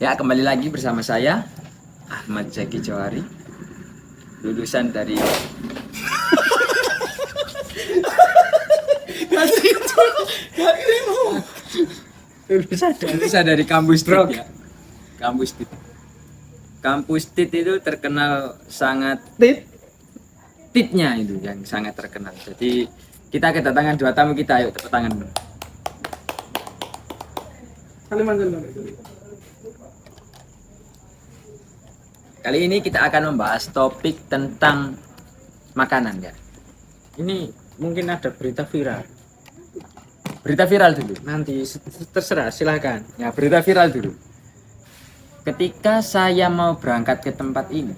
Ya, kembali lagi bersama saya Ahmad Zaki Johari, lulusan dari lulusan dari kampus TIT ya. Kampus TIT. Kampus TIT itu terkenal sangat TIT-nya itu yang sangat terkenal. Jadi kita kedatangan dua tamu kita, yuk tepuk tangan dulu. Kali ini kita akan membahas topik tentang makanan ya. Ini mungkin ada berita viral. Berita viral dulu. Nanti terserah, silakan. Ya, berita viral dulu. Ketika saya mau berangkat ke tempat ini,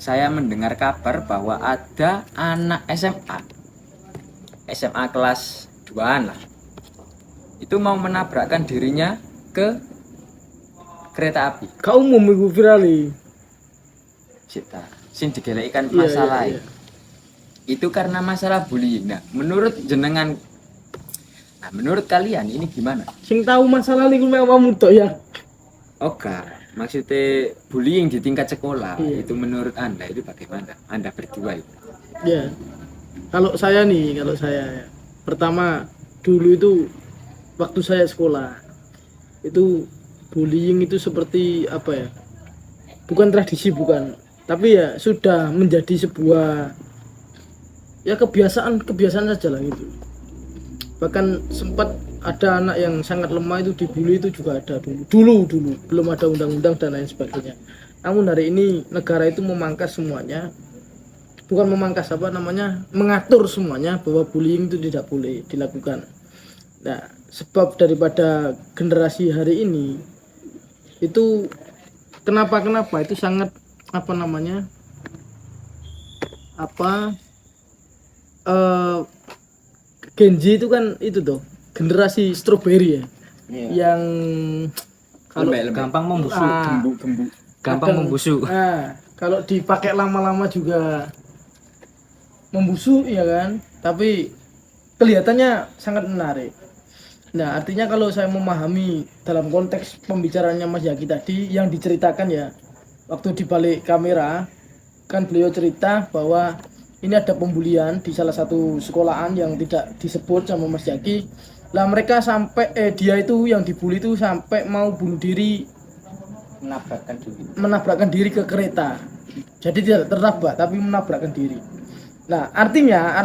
saya mendengar kabar bahwa ada anak SMA kelas 2-an lah. Itu mau menabrakkan dirinya ke kereta api. Kau umum iku virali. Sita, sing digelekkan masalah Iya. itu karena masalah bullying. Nah, menurut kalian ini gimana? Sing tahu masalah iku mek awakmu tok ya. Oke, maksudnya bullying di tingkat sekolah Iya. itu menurut Anda itu bagaimana? Anda berdua itu. Ya. Kalau saya ya. Pertama dulu itu waktu saya sekolah itu bullying itu seperti apa ya? Bukan tradisi tapi ya sudah menjadi sebuah ya kebiasaan saja lah gitu. Bahkan sempat ada anak yang sangat lemah itu dibully itu juga ada dulu belum ada undang-undang dan lain sebagainya. Namun hari ini negara itu memangkas semuanya, bukan memangkas mengatur semuanya bahwa bullying itu tidak boleh dilakukan. Nah, sebab daripada generasi hari ini itu kenapa itu sangat Gen Z itu kan itu tuh generasi strawberry ya. Iya. Yang kalau gampang membusuk, gampang gampang membusuk. Nah, kalau dipakai lama-lama juga membusuk ya kan, tapi kelihatannya sangat menarik. Nah, artinya kalau saya memahami dalam konteks pembicaraannya Mas Yaki tadi yang diceritakan ya, waktu di balik kamera kan beliau cerita bahwa ini ada pembulian di salah satu sekolahan yang tidak disebut sama Mas Yaki. Lah mereka sampai dia itu yang dibully itu sampai mau bunuh diri, menabrakkan diri ke kereta. Jadi tidak tertabrak tapi menabrakkan diri. Nah, artinya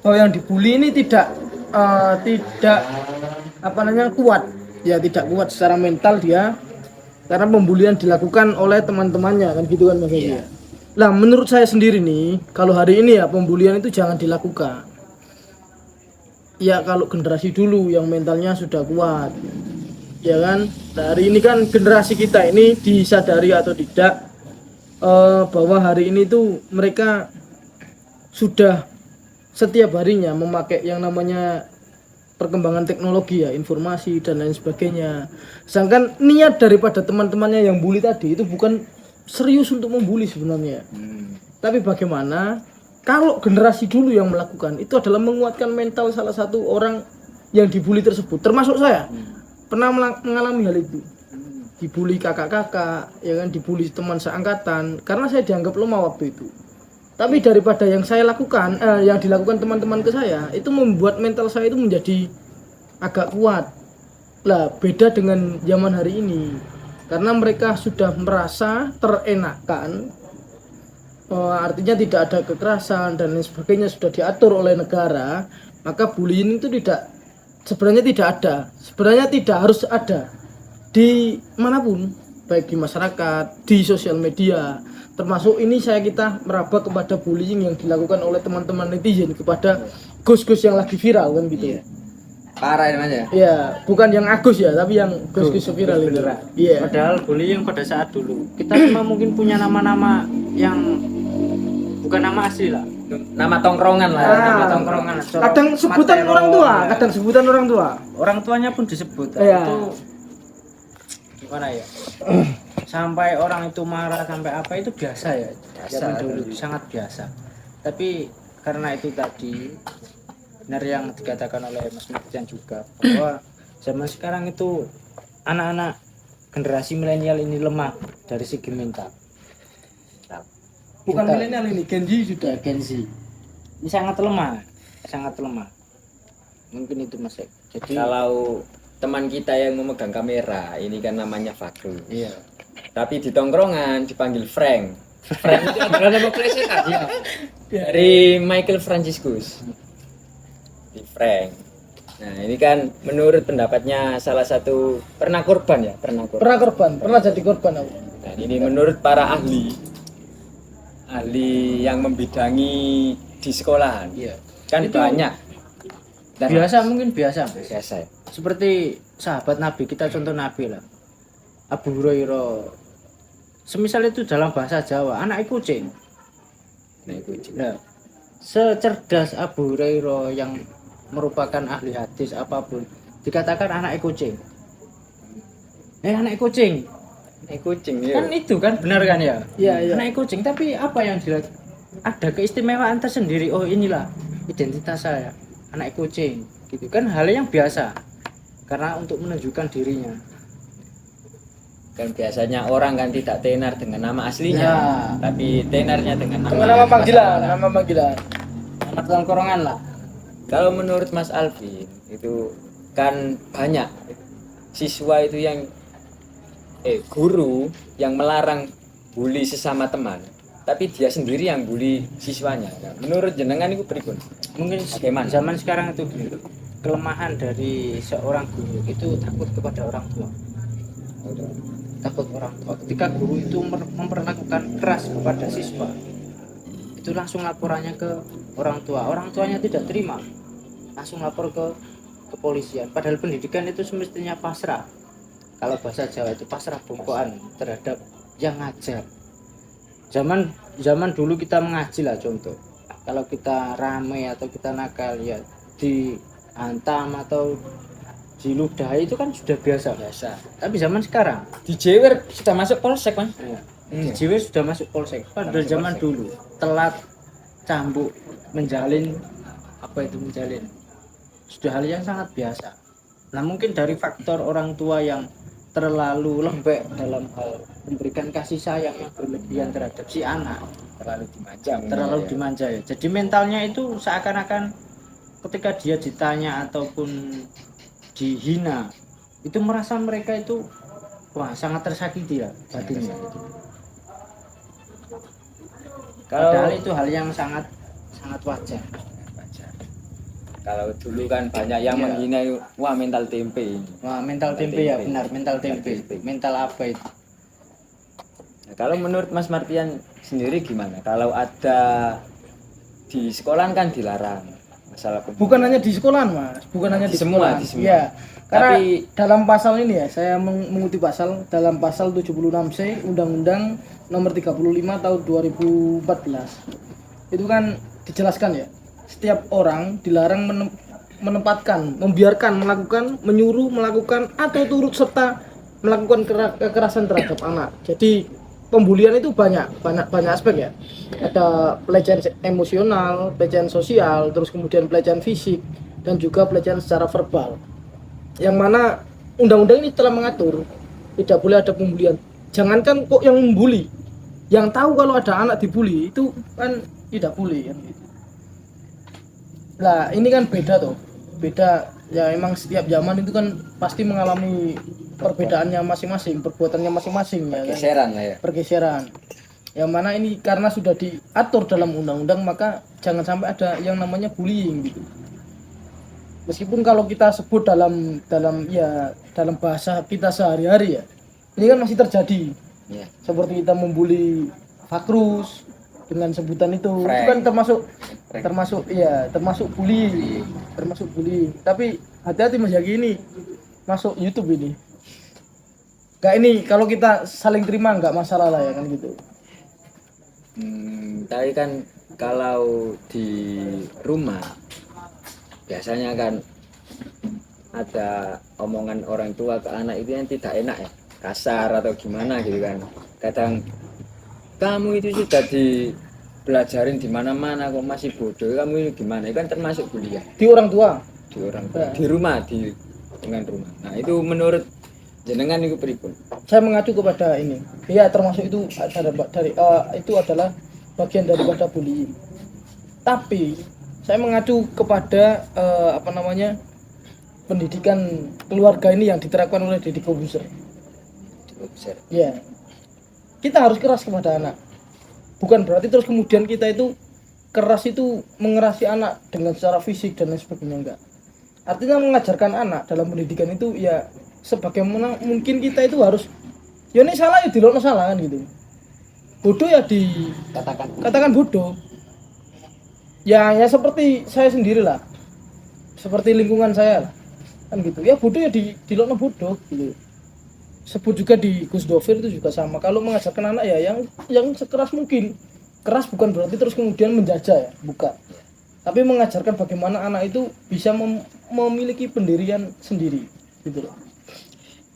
bahwa yang dibully ini tidak kuat. Ya tidak kuat secara mental dia karena pembulian dilakukan oleh teman-temannya kan gitu kan Mas Yaki. Iya. Nah, menurut saya sendiri nih, kalau hari ini ya pembulian itu jangan dilakukan. Ya kalau generasi dulu yang mentalnya sudah kuat, ya kan. Nah, hari ini kan generasi kita ini disadari atau tidak bahwa hari ini tuh mereka sudah setiap harinya memakai yang namanya perkembangan teknologi ya, informasi dan lain sebagainya. Sedangkan niat daripada teman-temannya yang bully tadi itu bukan serius untuk membuli sebenarnya. Tapi bagaimana kalau generasi dulu yang melakukan itu adalah menguatkan mental salah satu orang yang dibully tersebut, termasuk saya. Pernah mengalami hal itu. Dibully kakak-kakak, ya kan, dibully teman seangkatan karena saya dianggap lemah waktu itu. Tapi daripada yang saya lakukan, yang dilakukan teman-teman ke saya, itu membuat mental saya itu menjadi agak kuat. Lah, beda dengan zaman hari ini. Karena mereka sudah merasa terenakan, artinya tidak ada kekerasan dan lain sebagainya sudah diatur oleh negara, maka bullying itu sebenarnya tidak harus ada di manapun, baik di masyarakat, di sosial media, termasuk ini kita meraba kepada bullying yang dilakukan oleh teman-teman netizen kepada gus-gus yang lagi viral kan gitu. Iya. Parah ini Mas ya. Iya, bukan yang Agus ya, tapi yang gus-gus viral itu. Iya. Padahal bullying pada saat dulu kita cuma mungkin punya nama-nama yang bukan nama asli lah, Nama tongkrongan lah. nama tongkrongan. Kadang sebutan orang tua, Orang tuanya pun disebut. Iya. Itu gimana ya? Sampai orang itu marah sampai apa itu biasa ya. Zaman dulu sangat biasa. Tapi karena itu tadi benar yang dikatakan oleh Mas Martian juga bahwa zaman sekarang itu anak-anak generasi milenial ini lemah dari segi mental. Bukan Kita- milenial ini, Gen Z sudah. Gen Z ini sangat lemah, sangat lemah. Mungkin itu Mas. Jadi Kalau teman kita yang memegang kamera, ini kan namanya Fakru. iya. Tapi di tongkrongan dipanggil Frank. Frank itu adalah nama plesetan Iya. dari Michael Franciscus. Di Frank. Nah, ini kan menurut pendapatnya salah satu pernah korban ya, pernah korban. Pernah korban, pernah jadi korban aku. Nah, ini menurut para ahli yang membidangi di sekolahan. Iya. Kan Itu banyak. Dan Biasa mungkin biasa. Mas. biasa ya. Seperti sahabat Nabi, kita contoh Nabi lah. Abu Hurairah. Semisal itu dalam bahasa Jawa, anak kucing. Nah, itu Nah, secerdas Abu Hurairah yang merupakan ahli hadis apapun, dikatakan anak kucing. Anak kucing. kucing Kan ya. itu kan benar kan ya? Iya, iya. Anak kucing, tapi apa yang dilihat? Ada keistimewaan tersendiri. Oh, inilah identitas saya, anak kucing. Gitu kan hal yang biasa. Karena untuk menunjukkan dirinya. Kan biasanya orang kan tidak tenar dengan nama aslinya, Ya. tapi tenarnya dengan nama, Dengan nama panggilan, pasangan. nama panggilan. Anak tongkrongan lah. Kalau menurut Mas Alvin itu kan banyak siswa itu yang guru yang melarang bully sesama teman, tapi dia sendiri yang bully siswanya. Nah, menurut jenengan itu berikut. Mungkin Bagaimana? zaman sekarang itu gini, kelemahan dari seorang guru itu takut kepada orang tua. Takut orang tua. Ketika guru itu memperlakukan keras kepada siswa, itu langsung laporannya ke orang tua. Orang tuanya tidak terima, langsung lapor ke kepolisian. Padahal pendidikan itu semestinya pasrah. Kalau bahasa Jawa itu pasrah bongkoan terhadap yang ngajar. Zaman dulu kita mengaji lah contoh. Kalau kita rame atau kita nakal ya dihantam atau diludahi itu kan sudah biasa. Tapi zaman sekarang Di Jewer sudah masuk polsek, Mas. ya, di Jiwa sudah masuk polsek. Pada zaman dulu telat cambuk menjalin apa itu menjalin sudah hal yang sangat biasa. Nah mungkin dari faktor orang tua yang terlalu lembek dalam hal memberikan kasih sayang yang berlebihan terhadap si anak, Terlalu dimanja. terlalu dimanja ya. Jadi mentalnya itu seakan-akan ketika dia ditanya ataupun dihina itu merasa mereka itu wah sangat tersakiti ya batinnya. Padahal Kalau itu hal yang sangat wajar. kalau dulu kan banyak yang Iya. menghina, wah mental tempe ini. Wah mental tempe ya benar, mental tempe. Mental apa itu? Nah, kalau menurut Mas Martian sendiri gimana? Kalau ada di sekolah kan dilarang masalah pembunuhan. Bukan hanya di sekolah, Mas. Bukan hanya Di di semua, sekolah. di semua. Iya. Karena Tapi- dalam pasal ini ya, saya mengutip pasal dalam pasal 76C Undang-Undang Nomor 35 Tahun 2014. Itu kan dijelaskan ya, setiap orang dilarang membiarkan, melakukan, menyuruh, melakukan atau turut serta melakukan kekerasan terhadap anak. Jadi pembulian itu banyak aspek ya. Ada pelecehan emosional, pelecehan sosial, terus kemudian pelecehan fisik dan juga pelecehan secara verbal. Yang mana undang-undang ini telah mengatur tidak boleh ada pembulian. Jangankan kok yang membuli, yang tahu kalau ada anak dibully itu kan tidak boleh kan gitu. Nah, ini kan beda tuh. Beda ya, emang setiap zaman itu kan pasti mengalami perbedaannya masing-masing, perbuatannya masing-masing ya kan? Geseran lah ya. Pergeseran. Yang mana ini karena sudah diatur dalam undang-undang, maka jangan sampai ada yang namanya bullying gitu. Meskipun kalau kita sebut dalam bahasa kita sehari-hari ya, ini kan masih terjadi. Iya. Seperti kita membuli Fakrus dengan sebutan itu Frank. kan termasuk bullying, termasuk bullying. Tapi hati-hati Mas Yagi, ini masuk YouTube ini. Gak, ini kalau kita saling terima nggak masalah lah ya kan gitu. Tapi kan kalau di rumah biasanya kan ada omongan orang tua ke anak itu yang tidak enak ya, kasar atau gimana gitu kan. Kadang kamu itu sudah dipelajarin di mana-mana kok masih bodoh, kamu ini gimana? Itu kan termasuk bullying Di orang tua. di orang tua, di rumah, di dengan rumah. Nah itu menurut jenengan itu pripun? saya mengacu kepada ini. Ya termasuk itu itu adalah bagian daripada bullying. Tapi saya mengacu kepada pendidikan keluarga ini yang diterapkan oleh Deddy Corbuzier. Ya, kita harus keras kepada anak. Bukan berarti terus kemudian kita itu keras itu mengerasi anak dengan secara fisik dan lain sebagainya, enggak. Artinya mengajarkan anak dalam pendidikan itu ya sebagaimana mungkin kita itu harus ya ini salah ya dilokno salah kan gitu. Bodoh ya katakan bodoh. Ya seperti saya sendiri lah. Seperti lingkungan saya lah. Kan gitu. Ya bodoh ya dilokno bodoh gitu. Sebut juga di Gus Dovir itu juga sama. Kalau mengajarkan anak ya yang sekeras mungkin. Keras bukan berarti terus kemudian menjajah ya, bukan. Tapi mengajarkan bagaimana anak itu bisa memiliki pendirian sendiri gitu loh.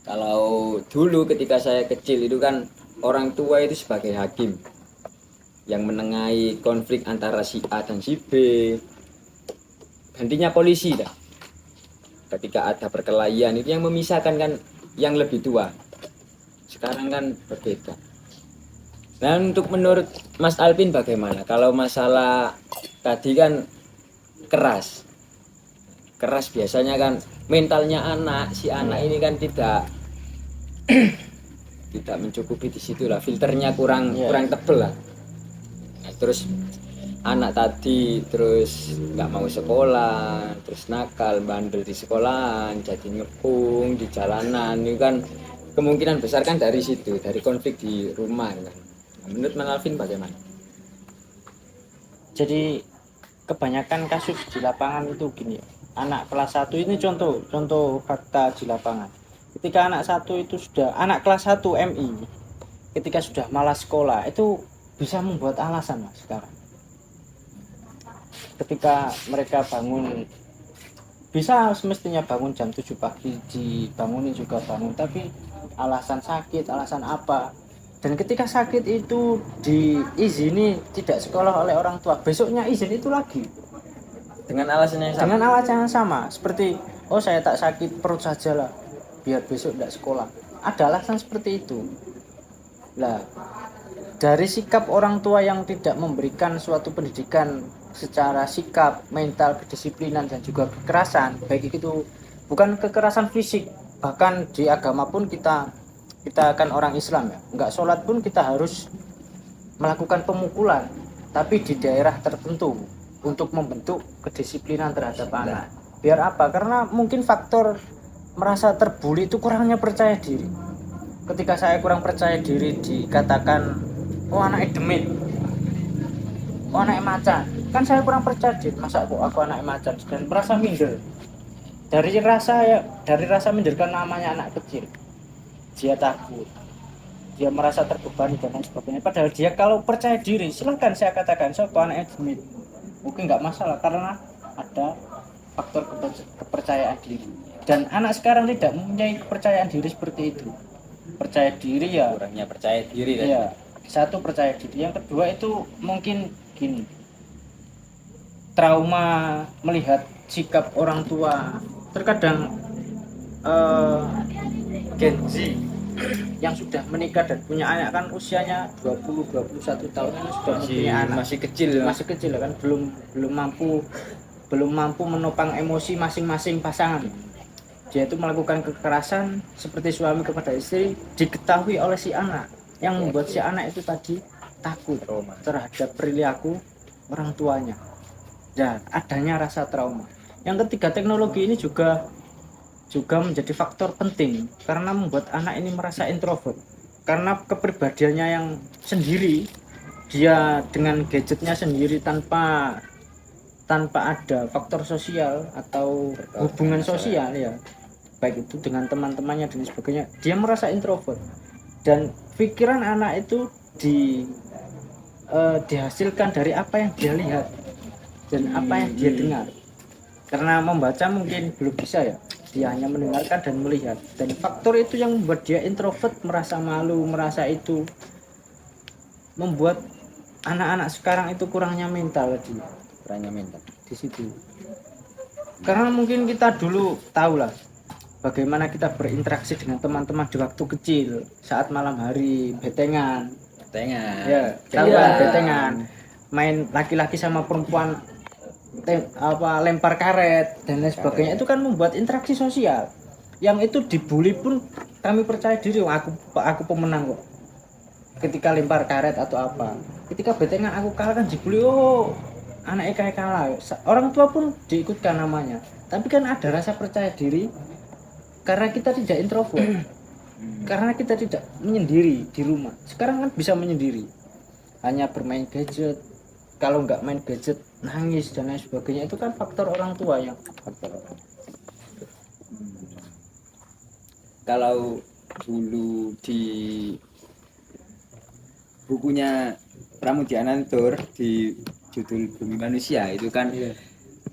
Kalau dulu ketika saya kecil itu kan orang tua itu sebagai hakim yang menengahi konflik antara si A dan si B. Gantinya polisi dah. Ketika ada perkelahian itu yang memisahkan kan yang lebih tua. Sekarang kan berbeda. Nah, untuk menurut Mas Alvin bagaimana? Kalau masalah tadi kan keras biasanya kan mentalnya si anak ini kan tidak mencukupi di situ lah, filternya kurang tebel lah. Nah, terus anak tadi terus nggak mau sekolah, terus nakal, bandel di sekolahan, jadi ngepung di jalanan, itu kan kemungkinan besar kan dari situ, dari konflik di rumah kan. Nah, menurut Mas Alvin bagaimana? Jadi kebanyakan kasus di lapangan itu gini, anak kelas 1 ini contoh fakta di lapangan. Ketika anak kelas 1 MI ketika sudah malas sekolah itu bisa membuat alasan Mas sekarang. Ketika mereka bangun, bisa semestinya bangun jam 7 pagi, dibangunin juga bangun, tapi alasan sakit, alasan apa. Dan ketika sakit itu diizini tidak sekolah oleh orang tua, besoknya izin itu lagi. Dengan alasan yang sama? Dengan alasan yang sama, seperti, oh saya tak sakit perut saja lah, biar besok tidak sekolah. Ada alasan seperti itu. Lah, dari sikap orang tua yang tidak memberikan suatu pendidikan secara sikap, mental, kedisiplinan dan juga kekerasan, baik itu bukan kekerasan fisik, bahkan di agama pun kita kan orang Islam ya, nggak sholat pun kita harus melakukan pemukulan, tapi di daerah tertentu untuk membentuk kedisiplinan terhadap anak. Biar apa? Karena mungkin faktor merasa terbuli itu kurangnya percaya diri. Ketika saya kurang percaya diri dikatakan, oh anaknya demit, oh anaknya macan, kan saya kurang percaya diri, masa kok aku anaknya macan, dan merasa minder. Dari rasa minder kan namanya anak kecil, dia takut, dia merasa terbebani dan lain sebagainya. Padahal dia kalau percaya diri, silahkan saya katakan, so kok anaknya demit, mungkin nggak masalah karena ada faktor kepercayaan diri. Dan anak sekarang tidak mempunyai kepercayaan diri seperti itu. Percaya diri ya Kurangnya percaya diri kan? ya, satu percaya diri, yang kedua itu mungkin gini, trauma melihat sikap orang tua. Terkadang Gen Z yang sudah menikah dan punya anak kan usianya 20-21 tahun kan sudah punya anak, masih kecil kan, belum mampu menopang emosi masing-masing pasangan. Dia itu melakukan kekerasan seperti suami kepada istri, diketahui oleh si anak, yang membuat si anak itu tadi takut terhadap perilaku orang tuanya dan adanya rasa trauma. Yang ketiga, teknologi ini juga menjadi faktor penting karena membuat anak ini merasa introvert karena kepribadiannya yang sendiri, dia dengan gadgetnya sendiri tanpa ada faktor sosial atau hubungan sosial ya, baik itu dengan teman-temannya dan sebagainya, dia merasa introvert. Dan pikiran anak itu dihasilkan dari apa yang dia lihat dan apa yang dia dengar. Karena membaca mungkin belum bisa ya, dia hanya mendengarkan dan melihat, dan faktor itu yang membuat dia introvert, merasa malu, merasa itu membuat anak-anak sekarang itu kurangnya mental di situ. Karena mungkin kita dulu tahu lah, bagaimana kita berinteraksi dengan teman-teman di waktu kecil saat malam hari betengan ya tahu kan betengan main laki-laki sama perempuan lempar karet dan lain sebagainya itu kan membuat interaksi sosial yang itu dibully pun kami percaya diri aku pemenang kok ketika lempar karet atau apa ketika betengan aku kalah kan dibully anaknya kayak kalah orang tua pun diikutkan namanya tapi kan ada rasa percaya diri karena kita tidak introvert karena kita tidak menyendiri di rumah sekarang kan bisa menyendiri hanya bermain gadget kalau nggak main gadget nangis dan lain sebagainya itu kan faktor orang tua yang faktor Kalau dulu di bukunya Pramudia Anantur di judul Bumi Manusia itu kan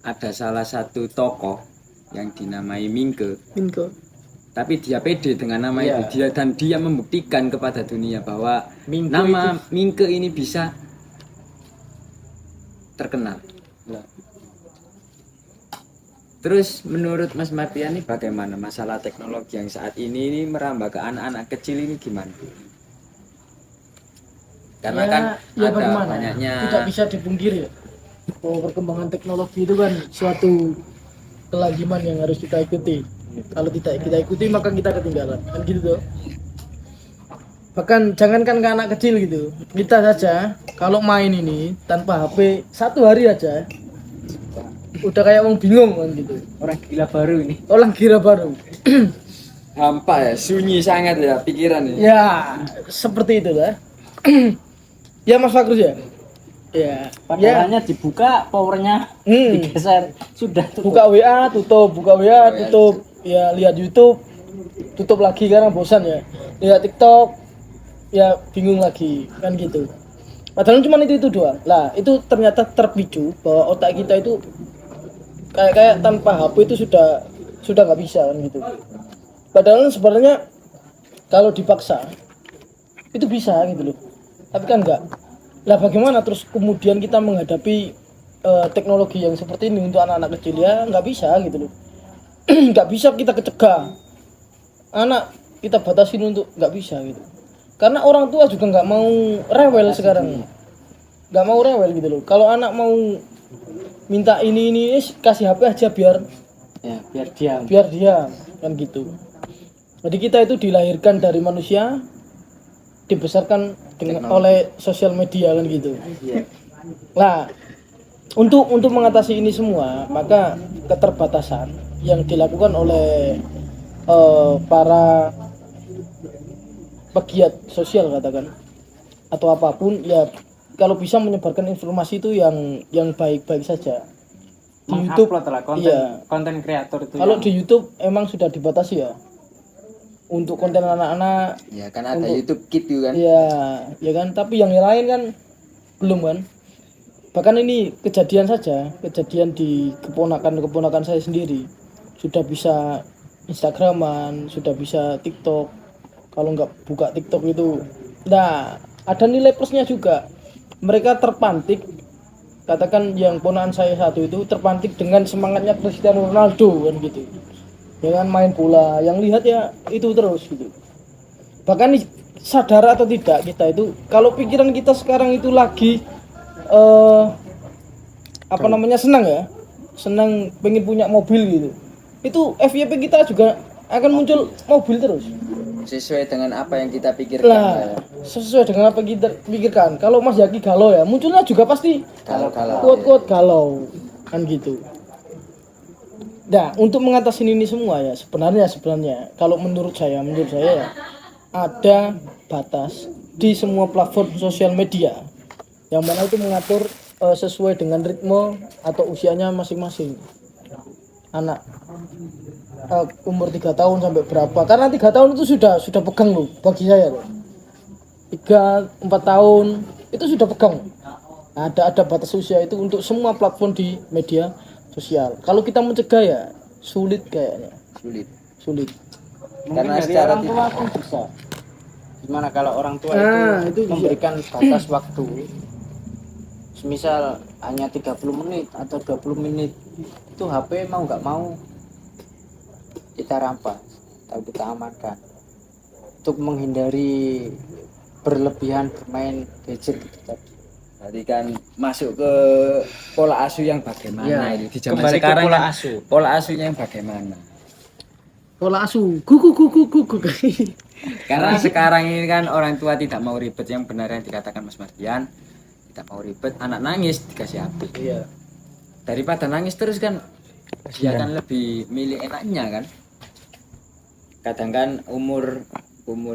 ada salah satu tokoh yang dinamai Mingke. Tapi dia pede dengan nama itu dan dia membuktikan kepada dunia bahwa Mingke ini bisa terkenal. Terus menurut Mas Martiani bagaimana masalah teknologi yang saat ini merambah ke anak-anak kecil ini gimana? Karena kan ada bagaimana? banyaknya Tidak bisa dipungkiri ya bahwa perkembangan teknologi itu kan suatu kelaziman yang harus kita ikuti. Kalau tidak kita ikuti maka kita ketinggalan kan gitu tuh. Bahkan jangankan ke anak kecil gitu, kita saja kalau main ini tanpa HP 1 hari aja udah kayak orang bingung kan gitu. orang gila baru ini Orang kira baru. hampa ya, sunyi sangat ya pikiran ini. Ya, seperti itu lah. Ya Mas Fakrus ya. Ya, padahalnya dibuka powernya digeser sudah tutup. buka WA tutup, buka WA tutup. Ya lihat YouTube tutup lagi karena bosan ya. Lihat TikTok ya bingung lagi kan gitu. Padahal cuma itu doang. Lah, itu ternyata terpicu bahwa otak kita itu kayak tanpa HP itu sudah nggak bisa kan gitu. Padahal sebenarnya kalau dipaksa itu bisa gitu loh. Tapi kan enggak. Lah bagaimana terus kemudian kita menghadapi teknologi yang seperti ini untuk anak-anak kecil ya nggak bisa gitu loh. Nggak bisa kita kecegah. Anak kita batasin untuk nggak bisa gitu. Karena orang tua juga nggak mau rewel sekarang. Nggak mau rewel gitu loh. Kalau anak mau minta ini kasih HP aja biar diam kan gitu. Jadi kita itu dilahirkan dari manusia dibesarkan oleh sosial media kan gitu. Nah, untuk mengatasi ini semua maka keterbatasan yang dilakukan oleh para pegiat sosial katakan atau apapun ya kalau bisa menyebarkan informasi itu yang baik-baik saja di YouTube lah konten kreator itu kalau di YouTube emang sudah dibatasi ya untuk konten anak-anak Ya kan ada YouTube Kids juga kan. ya kan tapi yang lain kan belum kan bahkan ini kejadian di keponakan saya sendiri sudah bisa Instagraman sudah bisa TikTok kalau nggak buka TikTok itu nah ada nilai plusnya juga mereka terpantik katakan yang ponakan saya satu itu terpantik dengan semangatnya Cristiano Ronaldo kan gitu dengan main bola yang lihat ya itu terus gitu bahkan sadar atau tidak kita itu kalau pikiran kita sekarang itu lagi senang pengen punya mobil gitu itu FYP kita juga akan muncul mobil terus Sesuai dengan apa yang kita pikirkan. lah sesuai dengan apa kita pikirkan kalau Mas Yaki galau ya munculnya juga pasti Galau-galau. quote galau kan gitu. Nah untuk mengatasi ini semua ya sebenarnya kalau menurut saya ya ada batas di semua platform sosial media yang mana itu mengatur sesuai dengan ritme atau usianya masing-masing anak umur 3 tahun sampai berapa karena 3 tahun itu sudah pegang loh bagi saya loh 3-4 tahun itu sudah pegang ada batas usia itu untuk semua platform di media sosial kalau kita mencegah ya sulit kayaknya sulit karena Karena secara secara orang tua pun bisa gimana kalau orang tua itu bisa. memberikan batas waktu misal hanya 30 menit atau 20 menit itu HP mau nggak mau kita rampas atau kita amankan untuk menghindari berlebihan bermain gadget itu tadi. Berarti kan masuk ke pola asuh yang bagaimana Ya, itu di zaman kembali ke sekarang pola kan asuh. pola asuhnya yang bagaimana? Pola asuh kuku. Karena sekarang ini kan orang tua tidak mau ribet, yang benar yang dikatakan Mas Mardian, tidak mau ribet, anak nangis dikasih HP. Iya. Daripada nangis terus kan dia kan lebih milih enaknya kan. Kadang kan umur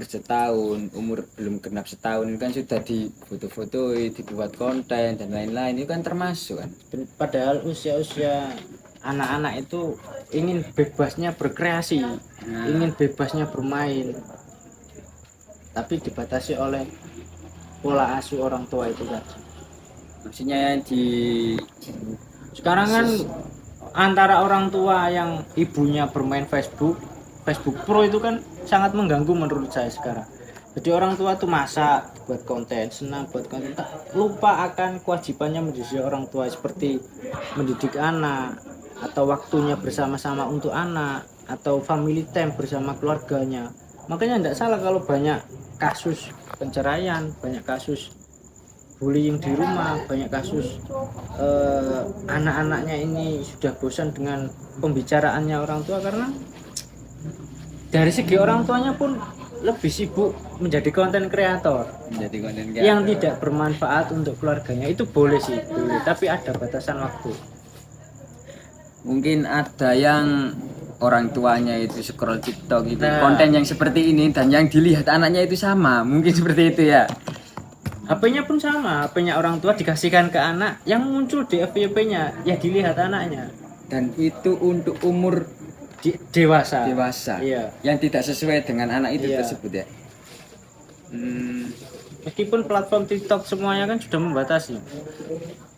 setahun, umur belum genap setahun itu kan sudah difoto-fotoi, dibuat konten dan lain-lain, itu kan termasuk kan. Padahal usia-usia anak-anak itu ingin bebasnya berkreasi, ingin bebasnya bermain, tapi dibatasi oleh pola asuh orang tua itu tadi. Maksudnya yang di Sekarang kan antara orang tua yang ibunya bermain Facebook Pro itu kan sangat mengganggu menurut saya sekarang. Jadi orang tua tuh masak, buat konten, senang buat konten, tak lupa akan kewajibannya menjadi orang tua seperti mendidik anak atau waktunya bersama-sama untuk anak atau family time bersama keluarganya. Makanya tidak salah kalau banyak kasus perceraian, banyak kasus bullying di rumah, banyak kasus anak-anaknya ini sudah bosan dengan pembicaraannya orang tua karena dari segi orang tuanya pun lebih sibuk menjadi konten kreator menjadi konten yang tidak bermanfaat untuk keluarganya. Itu boleh sih, boleh, tapi ada batasan waktu. mungkin ada yang orang tuanya itu scroll TikTok itu Nah. konten yang seperti ini dan yang dilihat anaknya itu sama, mungkin seperti itu ya. HP-nya pun sama, HP-nya orang tua dikasihkan ke anak, yang muncul di FYP-nya ya dilihat anaknya. Dan itu untuk umur Dewasa. dewasa yang tidak sesuai dengan anak itu Iya. tersebut ya. Meskipun platform TikTok semuanya kan sudah membatasi.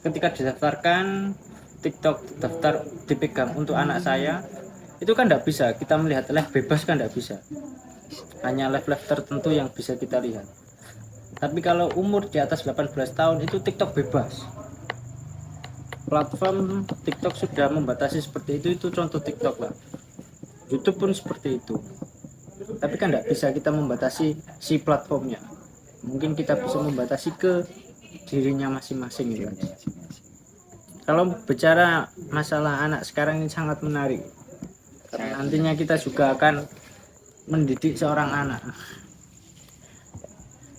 Ketika didaftarkan TikTok daftar dipegang untuk anak saya, itu kan tidak bisa kita melihat live bebas, kan tidak bisa. Hanya live-live tertentu yang bisa kita lihat. Tapi kalau umur di atas 18 tahun itu TikTok bebas. Platform TikTok sudah membatasi seperti itu contoh TikTok lah. YouTube pun seperti itu. Tapi kan tidak bisa kita membatasi si platformnya. Mungkin kita bisa membatasi ke dirinya masing-masing gitu. Kalau bicara masalah anak sekarang ini sangat menarik. Karena nantinya kita juga akan mendidik seorang anak.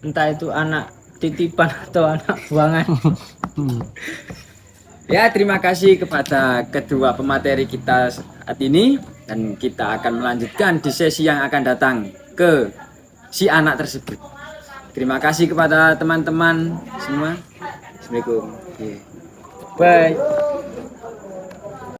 Entah itu anak titipan atau anak buangan. Ya, terima kasih kepada kedua pemateri kita saat ini dan kita akan melanjutkan di sesi yang akan datang ke si anak tersebut. Terima kasih kepada teman-teman semua. Assalamualaikum. Bye.